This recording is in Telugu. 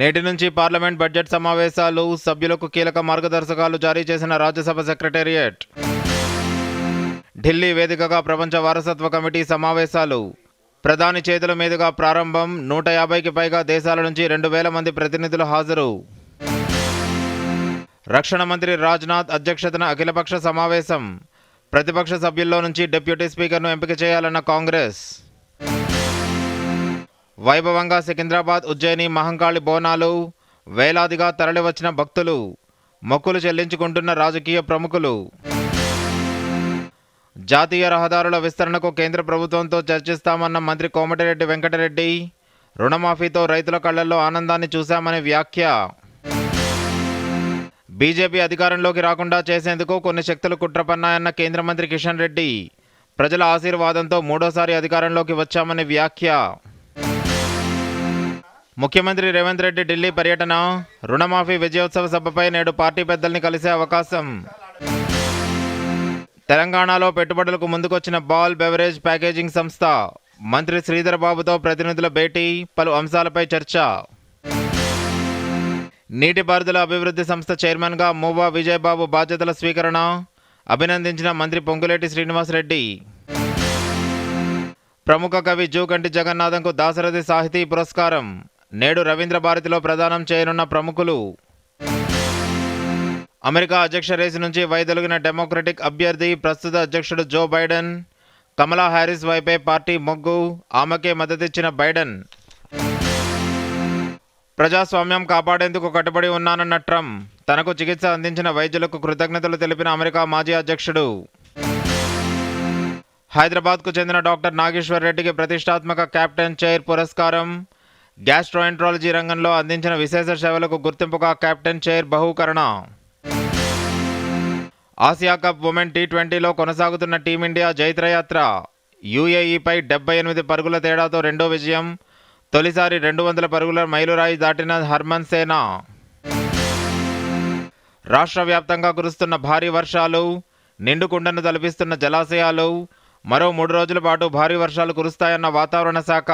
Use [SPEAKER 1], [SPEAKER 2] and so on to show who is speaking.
[SPEAKER 1] నేటి నుంచి పార్లమెంట్ బడ్జెట్ సమావేశాలు, సభ్యులకు కీలక మార్గదర్శకాలు జారీ చేసిన రాజ్యసభ సెక్రటేరియట్. ఢిల్లీ వేదికగా ప్రపంచ వారసత్వ కమిటీ సమావేశాలు. ప్రధాని చేతుల మీదుగా ప్రారంభం. 150కి పైగా దేశాల నుంచి 2000 మంది ప్రతినిధులు హాజరు. రక్షణ మంత్రి రాజ్నాథ్ అధ్యక్షతన అఖిలపక్ష సమావేశం. ప్రతిపక్ష సభ్యుల్లో నుంచి డిప్యూటీ స్పీకర్ను ఎంపిక చేయాలన్న కాంగ్రెస్. వైభవంగా సికింద్రాబాద్, ఉజ్జయిని మహంకాళి బోనాలు. వేలాదిగా తరలివచ్చిన భక్తులు. మొక్కులు చెల్లించుకుంటున్న రాజకీయ ప్రముఖులు. జాతీయ రహదారుల విస్తరణకు కేంద్ర ప్రభుత్వంతో చర్చిస్తామన్న మంత్రి కోమటిరెడ్డి వెంకటరెడ్డి. రుణమాఫీతో రైతుల కళ్లల్లో ఆనందాన్ని చూశామని వ్యాఖ్య. బీజేపీ అధికారంలోకి రాకుండా చేసేందుకు కొన్ని శక్తులు కుట్ర పన్నాయన్న కేంద్ర మంత్రి కిషన్ రెడ్డి. ప్రజల ఆశీర్వాదంతో మూడోసారి అధికారంలోకి వచ్చామని వ్యాఖ్య. ముఖ్యమంత్రి రేవంత్ రెడ్డి ఢిల్లీ పర్యటన. రుణమాఫీ విజయోత్సవ సభపై నేడు పార్టీ పెద్దల్ని కలిసే అవకాశం. తెలంగాణలో పెట్టుబడులకు ముందుకొచ్చిన బాల్ బెవరేజ్ ప్యాకేజింగ్ సంస్థ. మంత్రి శ్రీధర్ బాబుతో ప్రతినిధుల భేటీ. పలు అంశాలపై చర్చ. నీటిపారుదల అభివృద్ధి సంస్థ చైర్మన్గా మూవా విజయబాబు బాధ్యతల స్వీకరణ. అభినందించిన మంత్రి పొంగులేటి శ్రీనివాసరెడ్డి. ప్రముఖ కవి జూకంటి జగన్నాథంకు దాశరథి సాహితీ పురస్కారం. నేడు రవీంద్ర భారతిలో ప్రదానం చేయనున్న ప్రముఖులు. అమెరికా అధ్యక్ష రేసు నుంచి వైదొలిగిన డెమోక్రటిక్ అభ్యర్థి ప్రస్తుత అధ్యక్షుడు జో బైడెన్. కమలా హ్యారిస్ వైపే పార్టీ మొగ్గు. ఆమెకే మద్దతిచ్చిన బైడెన్. ప్రజాస్వామ్యం కాపాడేందుకు కట్టుబడి ఉన్నానన్న ట్రంప్. తనకు చికిత్స అందించిన వైద్యులకు కృతజ్ఞతలు తెలిపిన అమెరికా మాజీ అధ్యక్షుడు. హైదరాబాద్కు చెందిన డాక్టర్ నాగేశ్వర్ రెడ్డికి ప్రతిష్టాత్మక కెప్టెన్ చైర్ పురస్కారం. గ్యాస్ట్రోఎంట్రాలజీ రంగంలో అందించిన విశేష సేవలకు గుర్తింపుగా కెప్టెన్ చైర్ బహూకరణ. ఆసియా కప్ ఉమెన్ టీ20లో కొనసాగుతున్న టీమిండియా జైత్రయాత్ర. యూఏఈపై 78 పరుగుల తేడాతో రెండో విజయం. తొలిసారి 200 పరుగుల మైలురాయి దాటిన హర్మన్ సేన. రాష్ట్ర వ్యాప్తంగా కురుస్తున్న భారీ వర్షాలు. నిండుకుండను తలపిస్తున్న జలాశయాలు. మరో 3 రోజుల పాటు భారీ వర్షాలు కురుస్తాయన్న వాతావరణ శాఖ.